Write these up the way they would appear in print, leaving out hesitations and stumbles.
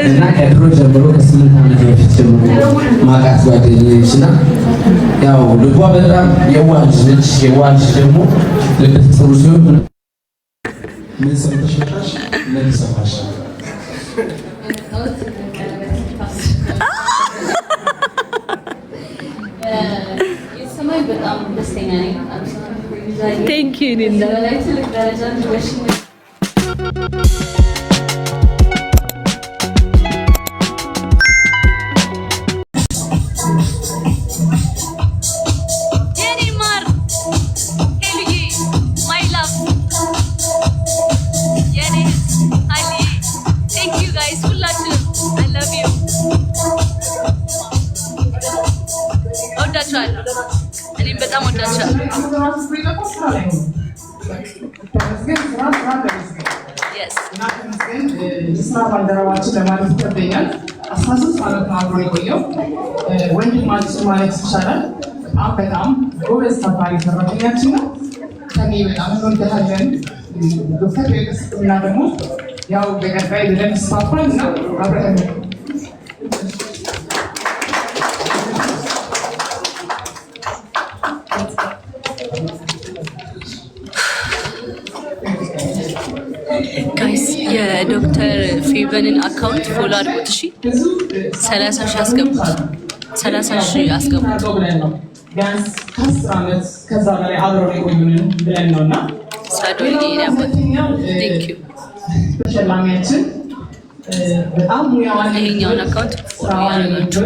እና ከድሮ ጀምሮ ከ8 ዓመት በፊት ጀምሮ ማቃት ጓደኛዬ እና ያው ልቧ በጣም የዋህ ልጅ ነች። የዋህ ልጅ ደግሞ ልብ ጥሩ ሲሆን ምን ሰምተሽ መጣሽ? ምን ሰማሽ? የሰማይ በጣም ደስተኛ ነኝ። ቴንክ ዩ ኒና ላይ ትልቅ ደረጃ ድረሽ እኔም በጣም ወዳችኋለሁ። የስራ ባልደረባችን ለማለት ይገባኛል። 13 ዓመት ነው አብሮ የቆየው ወንድማችን ማለት ይቻላል። በጣም ጎበዝ ታታሪ ሰራተኛችን ነው። ከኔ በጣም እንወዳለን። ዶክተር እና ደግሞ ያው በቀጣይ ብለን ስፋፋን እና አብረን ጋይስ የዶክተር ፌቨንን አካውንት ፎሎ አድርጉት። እሺ 30 ሺህ አስገቡት። 30 ሺህ አስገቡት። ቢያንስ ከ10 ዓመት ከዛ በላይ አብረው የቆዩንን ብለን ነውና ሳዶል ይያበት ቴንክ ዩ ተሸላሚያችን በጣም ሙያዋን ይሄኛውን አካውንት ፎሎ ያደርጋችሁ።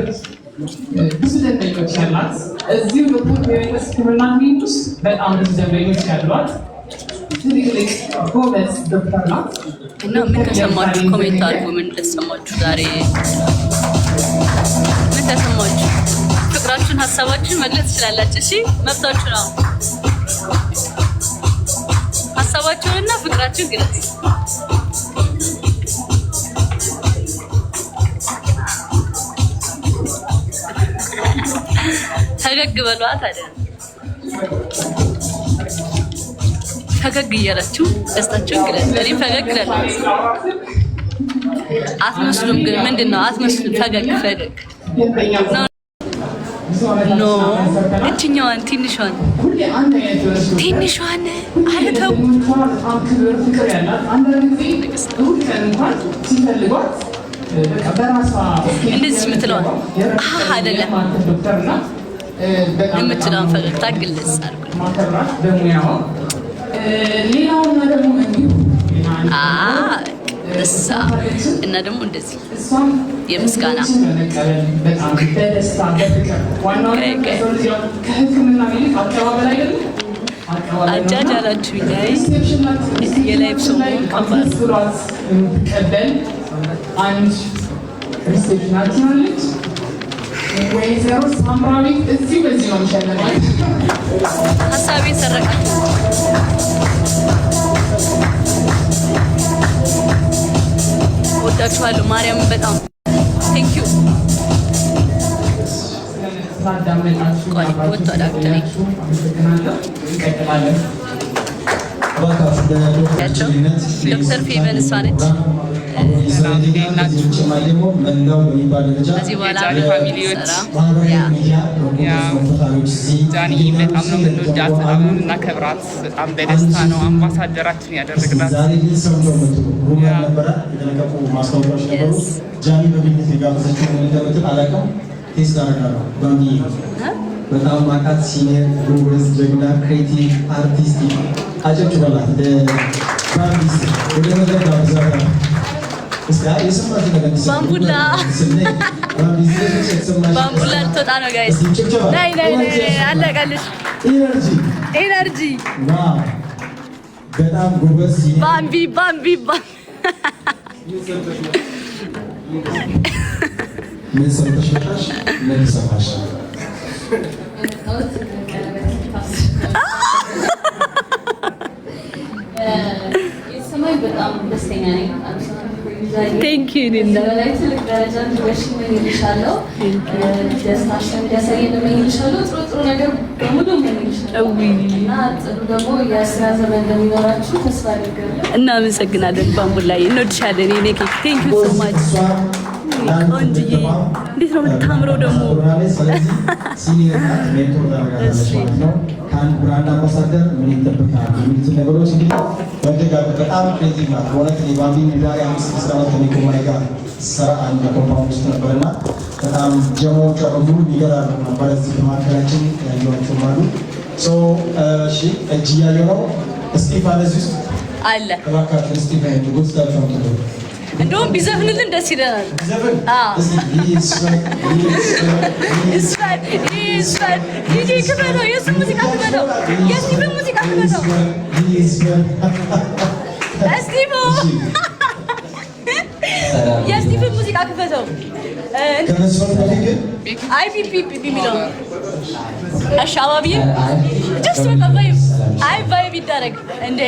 ብዙ ደንበኞች ያላት እዚሁ ዶክተር ፌቨንስ ሕክምና ክሊኒክ ውስጥ በጣም ብዙ ደንበኞች ያሏት ትልቅ ጎበዝ ዶክተር ናት። እና ምን ተሰማችሁ? ኮሜንት አድርጉ። ምን ተሰማችሁ? ዛሬ ምን ተሰማችሁ? ፍቅራችሁን፣ ሀሳባችሁን መግለጽ ትችላላችሁ። እሺ መብታችሁ ነው። ሀሳባችሁንና ፍቅራችሁን ግለጽ። ፈገግ በሏት አይደል? ፈገግ እያላችሁ ደስታችሁን ግለጽ። እኔም ፈገግ እላለሁ። አትመስሉም ግን ምንድነው? አትመስሉም። ፈገግ ኖ እችኛዋን ትንሿን አረተው እንደዚህ የምትለዋን አይደለም የምትለዋን ፈገግታ ግልጽ አድርጉ። ደሳ እና ደግሞ እንደዚህ የምስጋና አጃጃላችሁ የላይፍ ሰው ከባድ ወይዘሮ ሳምራዊት እዚህ በዚህ ነው የሚሸለማል። ሀሳቤን ሰረቃችሁ። ወዳችኋለሁ። ማርያምን በጣም ቴንክ ዩ። ወጥቶ ዳክተር ዶክተር ፌቨን እሷ ነች። ከዚህ በኋላ ጃኒ በጣም ነው የምንወዳት፣ በጣም ነው የምናከብራት። በጣም በደስታ ነው አምባሳደራችን ያደረግናት። በጣም ማቃት ሲኒየር ጎበዝ ጀግና ክሬቲቭ አርቲስት አጨብጭበላት ባምቢስ ወደ መድረክ አብዛታ ባምቡላ ልትወጣ ነው ጋይስ። ናይ አለቀልሽ። ኤነርጂ በጣም ጎበዝ ባምቢ ምን ሰምተሽ መጣሽ? ምን ሰማሽ? የሰማይ በጣም ደስተኛ ነኝ። ቴንክ ዩ ኒና ላይ ትልቅ ደረጃ ድረሽ እመኝልሻለሁ። ደስታሽን እንዲያሳየን እመኝልሻለሁ። ጥሩ ነገር በሙሉ እመኝልሻለሁ እና ጥሩ ደግሞ የስራ ዘመን እንደሚኖራችሁ ተስፋ አደርጋለሁ። እናመሰግናለን። ባምቡላዬ እንወድሻለን። ቴንክ ዩ ሶ ማች ቆንጆዬ እንዴት ነው የምታምረው ደግሞ ሲኒየር ሜንቶር ማለት ነው ከአንድ ብራንድ አምባሳደር ምን ይጠብቃል የሚሉትን ነገሮች እንግዲህ በደጋግ በጣም ክሬቲቭ ናት በእውነት ባምቢ ሚዛሪ 5 ዓመት ከሚቆመ ጋር ስራ አንድ ኮምፓውንድ ውስጥ ነበርና በጣም ጀሞች በሙሉ ይገራሉ ነበር እዚህ በማዕከላችን ያዩዋቸው አሉ እሺ እጅ እያየሁ ነው እስጢፋኖስ ውስጥ አለ እባካችሁ እስጢፋኖስ ጉስታችሁ ነው እንደውም ቢዘፍንልን ደስ ይለናል ይስፈን ይሄ ክበረው የሱ ሙዚቃ ክበረው የስቲቭ ሙዚቃ ክበረው የስቲቭ ሙዚቃ ክበረው IPP የሚለው አሻባቢ just በቃ ቫይብ ቫይብ ይደረግ እንዴ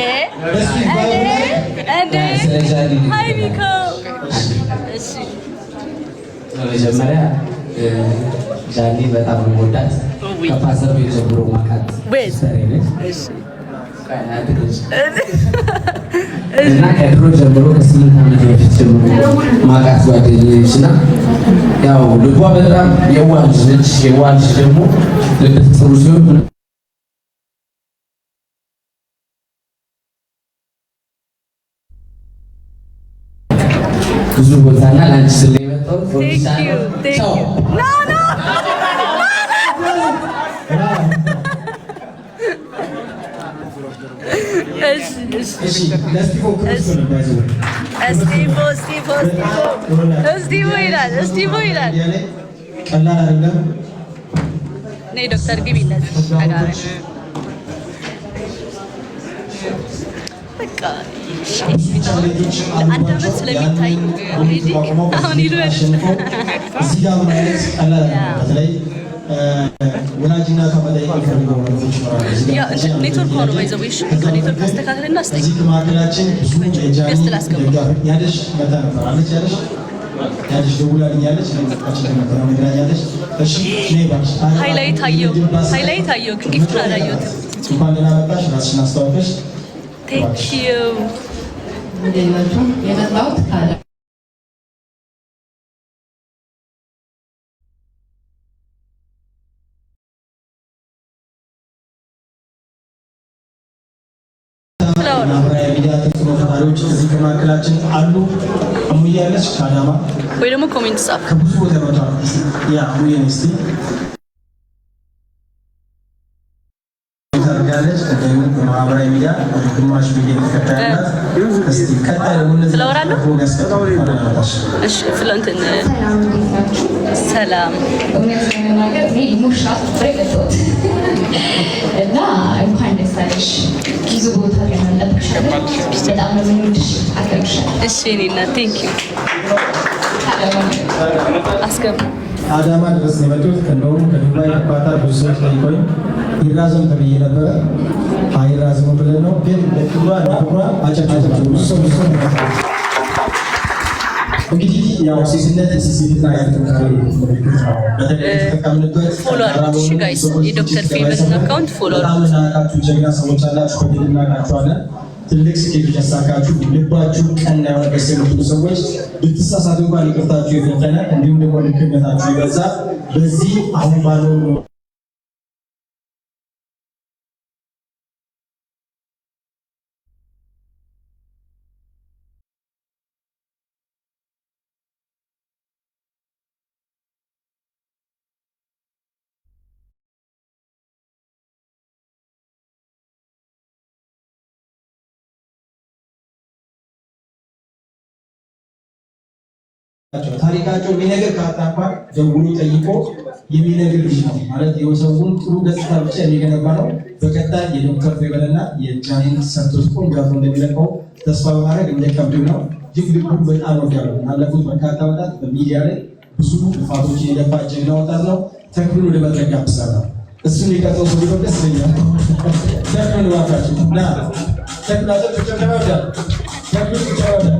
ሃይ ቢኮ እሺ መጀመሪያ ጃኒ በጣም ወዳት ከፓስተር ቤት ጀምሮ ማቃት እሺ እና ከድሮ ጀምሮ ከ8 ዓመት በፊት ጀምሮ ማቃት ጓደኛዬ እና ያው ልቧ በጣም የዋህ ነች። የዋህ ደግሞ ልብ ጥሩ ሲሆን ብዙ ቦታና ላንቺ ስለመጣው እስቲቮ ይላል ቀላል አይደለም ነይ ዶክተር ግቢ እንደዚህ አጋር በቃ አንድ አመት ስለሚታይ ኦልሬዲ አሁን ይሉ እዚህ ጋር ማለት ቀላል አይደለም በተለይ ወላጅና ከመለይ ይፈልገው ነው ያ ኔትወርክ ነው ባይዘውሽ ከኔትወርክ አስተካክለና አስተካክል እዚህ ማዕከላችን ብዙ የጃኒ ያደሽ መጣ ነበር አለች ያደሽ ደውላልኛለች ለምጣችን ነበር ነግራኛለች እሺ ነይ ባሽ ሃይላይት አየው ግን ጊፍት አላየሁት እንኳን ደህና መጣሽ ራስሽን አስተዋውቀሽ ቴንክ ዩ እንደናችሁ የመጣሁት ካለ ተማሪዎች እዚህ ከማዕከላችን አሉ አሙያለች ካዳማ ወይ ደግሞ ኮሜንት ጻፍ ከብዙ ቦታ መጣ ያ አሙያለች ታርጋለች ከደሙ በማህበራዊ ሚዲያ ግማሽ ሚሊዮን ተከታዮች እስቲ ቀጣይ ደግሞ ስለወራለሁ እሺ ፍሎንትን ሰላም እውነት ለመናገር እኔ ሙሽራት ፍሬገቶት እና እንኳን ደስ አለሽ ብዙ ቦታ ያለብሻለሁ በጣም ነው የምንወድሽ አከብርሻለሁ እሺ እኔና ቴንክ ዩ አስገባ አዳማ ድረስ የመጡት ከእንደውም ከዱባይ ከኳታር ብዙ ሰዎች ጠይቆኝ ይራዘም ተብዬ ነበረ አይራዘም ብለን ነው ግን ለክብሯ አጨብጭባችሁ ብዙ ሰው እንግዲህ ያው ሲስነት ሲሲትና ያልተካሪ በተለይ ተጠቀምንበት ፎሎ አድርጉ እሺ ጋይስ የዶክተር ፌቨን አካውንት ፎሎ አድርጉ እናታችሁ ጀግና ሰዎች አላችሁ ከድልና ካችኋለን ትልቅ ስኬት ያሳካችሁ ልባችሁ ቀና የሆነ ደስ የምትሉ ሰዎች ብትሳሳቱ እንኳን ይቅርታችሁ የፈጠነ እንዲሁም ደግሞ ልክነታችሁ ይበዛ በዚህ አሁን ባለው ታሪካቸው የሚነገር ካጣፋ ደውሎ ጠይቆ የሚነገር ልጅ ነው ማለት የወሰቡን ጥሩ ገጽታ ብቻ የሚገነባ ነው። በቀጣይ የዶክተር ፌቨንና የጃኒን ሰርቶስ ቆንጆ እንደሚለቀው ተስፋ በማድረግ እንደቀብድ ነው። ጅግልጉ በጣም ወዳለው ያለፉት በርካታ ወጣት በሚዲያ ላይ ብዙ ልፋቶችን የለፋ ጀግና ወጣት ነው። ተክሉን ወደ መድረክ ጋብዛለሁ። እሱን የቀጠው ሰው ቢሆን ደስ ይለኛል። ተክሉን ዋካችሁ ና ተክላቸው ተጨማዳ ተክሉ ተጨማዳ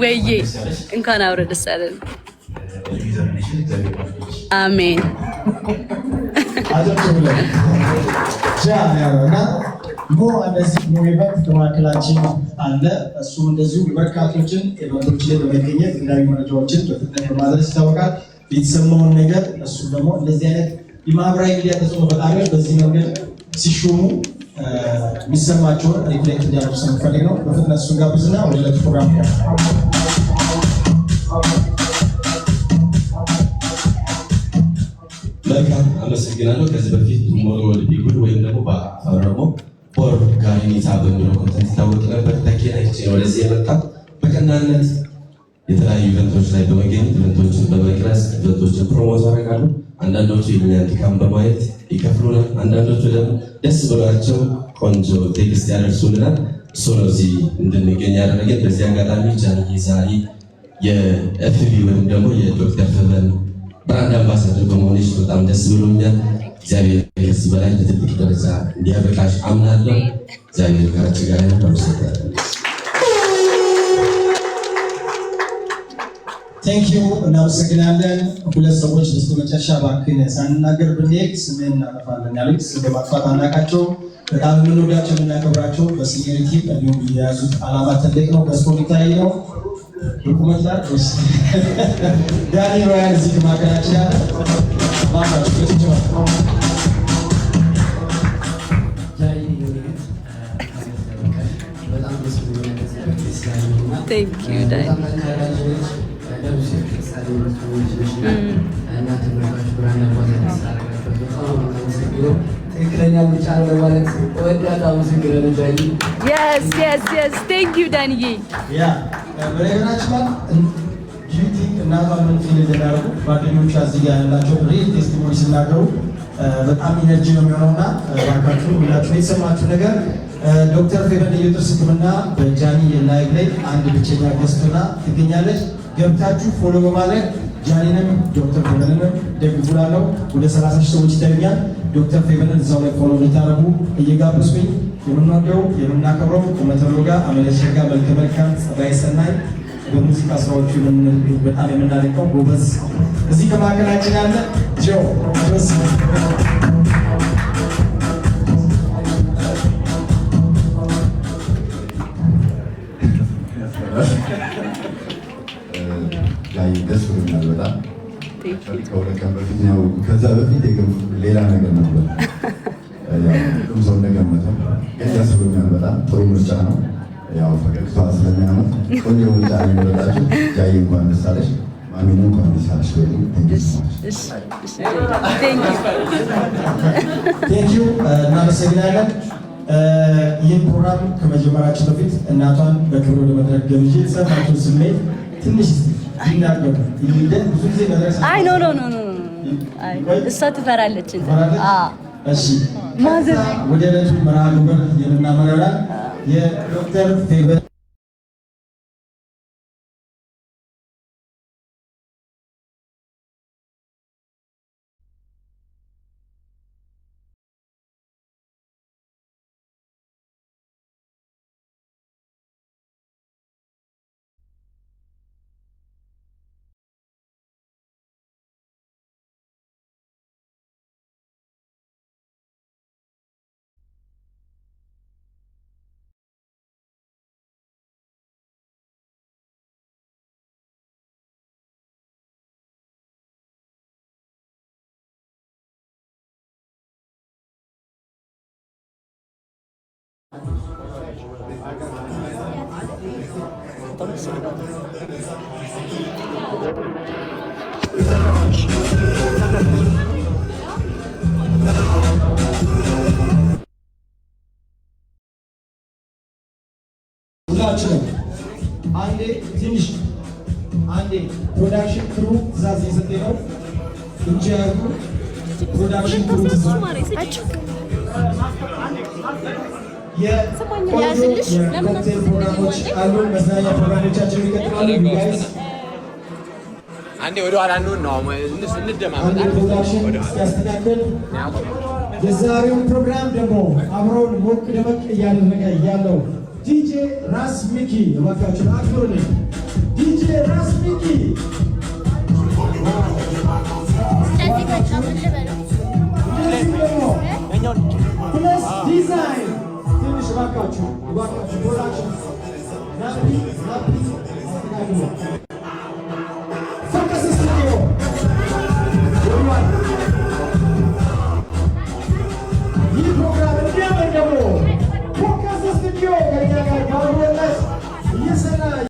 ወይዬ እንኳን አብረ ደስ አለን። አሜን አጀብለ ጃና ሞ እንደዚህ ሞይበት ከማከላችን አለ እሱ እንደዚሁ በርካቶችን ኤቨንቶች ላይ በመገኘት የተለያዩ መረጃዎችን በፍጥነት በማድረስ ይታወቃል። የተሰማውን ነገር እሱ ደግሞ እንደዚህ አይነት የማህበራዊ ሚዲያ ተጽዕኖ ፈጣሪዎች በዚህ መንገድ ሲሾሙ የሚሰማቸውን ሪፍሌክት እንዲያደርጉ ስለምፈልግ ነው። በፍጥነት እሱን ጋብዝና ወደ ዕለቱ ፕሮግራም መልካም አመሰግናለሁ። ከዚህ በፊት ሞሮ ወልድ ቢጉድ ወይም ደግሞ በአፋር ደግሞ ፖር ጋሪኒታ በሚለው ኮንተንት ይታወቅ ነበር። ተኬናይቼ ወደዚህ የመጣ በቀናነት የተለያዩ ኢቨንቶች ላይ በመገኘት ኢቨንቶችን በመቅረጽ ኢቨንቶችን ፕሮሞት ያደርጋሉ። አንዳንዶቹ የኛን ድካም በማየት ይከፍሉናል። አንዳንዶቹ ደግሞ ደስ ብሏቸው ቆንጆ ቴክስት ያደርሱልናል። እሱ ነው እዚህ እንድንገኝ ያደረገን። በዚህ አጋጣሚ ጃንዬ ዛሬ የኤፍቢ ወይም ደግሞ የዶክተር ፈበን ብራንድ አምባሳደር በመሆንሽ በጣም ደስ ብሎኛል። እግዚአብሔር ከዚህ በላይ ለትልቅ ደረጃ እንዲያበቃሽ አምናለሁ። እግዚአብሔር ከአንቺ ጋር ይሁን። ቴንክ ዩ እናመሰግናለን። ሁለት ሰዎች በስተመጨረሻ እባክህን ሳንናገር ብንሄድ ስምህን እናጠፋለን ያሉት ስም በማጥፋት አናውቃቸው። በጣም የምንወዳቸው የምናከብራቸው በሲኒሪቲ እንዲሁም የያዙት ዓላማ ትልቅ ነው። በስፖርታዊ ነው ዶኩመንት ላይ ዳኒ ሮያን እዚህ ከማዕከላችን ያለ ማማቸው በትጅማ Thank you, Dad. Yes, yes, yes. Thank you, Danny. Yeah. እናቷን ፊል የተዳረጉ ጓደኞቿ እዚህ ጋር ያላቸው ሪል ቴስቲሞኒ ሲናገሩ በጣም ኢነርጂ ነው የሚሆነውና ባካችሁ ሁላችሁ የተሰማችሁ ነገር ዶክተር ፌበን የጥርስ ሕክምና በጃኒ የላይቭ ላይ አንድ ብቸኛ ገስትና ትገኛለች። ገብታችሁ ፎሎ በማድረግ ጃኒንም ዶክተር ፌበንንም ደግፉላለሁ። ወደ 30 ሰዎች ይታዩኛል። ዶክተር ፌበንን እዛው ላይ ፎሎ እንድታደርጉ እየጋበዝኩኝ የምንወደው የምናከብረው ቁመተሎጋ አመለሸጋ መልከ መልካም ጸባይ ሰናይ በሙዚቃ ስራዎቹ በጣም የምናደንቀው ጎበዝ እዚህ ከማዕከላችን ያለ ጆ ጎበዝ ላይ ደስ ብሎኛል በጣም ከሁለት ቀን በፊት ነው። ከዛ በፊት ሌላ ነገር ነበር ሁሉም ሰው እንደገመተው፣ ግን ደስ ብሎኛል በጣም ጥሩ ምርጫ ነው። ያው ፈገግታ ስለሚያምር ቆንጆ ምርጫ ነው የመረጣችሁ። ጃዬ እንኳን ደስ አለሽ፣ ማሚኑ እንኳን ደስ አለሽ። ቴንክ ዩ እናመሰግናለን። ይህን ፕሮግራም ከመጀመራችን በፊት እናቷን በክብር ወደ መድረክ ገብቼ የተሰማችሁን ስሜት ትንሽ ይናገሩ። ብዙ ጊዜ መድረክ አይ ኖ ኖ ኖ ኖ እሷ ትፈራለች እንዴ? እሺ ማዘር ወደ ዕለቱ መርሃ ግብር የምናመራለን የዶክተር ፌበን ሁላችንም አንዴ ፕሮዳክሽን ክሩ ትእዛዝ እየሰጠ ነው። እጅ ያዙ። ፕሮዳክሽን ክሩ የኮክቴል ፕሮግራሞች አሉ። መዝናኛ ፕሮግራሞቻችን ይቀጥላሉ። ጋይስ አንዴ ወደ ኋላ ነው እንደማመጣ ፕሮዳክሽን ያስተካክል። የዛሬውን ፕሮግራም ደግሞ አብረውን ሞቅ ደመቅ እያደረገ ያለው ዲጄ ራስ ሚኪ እባካችሁ አክብሩልኝ። ዲጄ ራስ ሚኪ እባካችሁ ፕሮዳክሽን ናፒ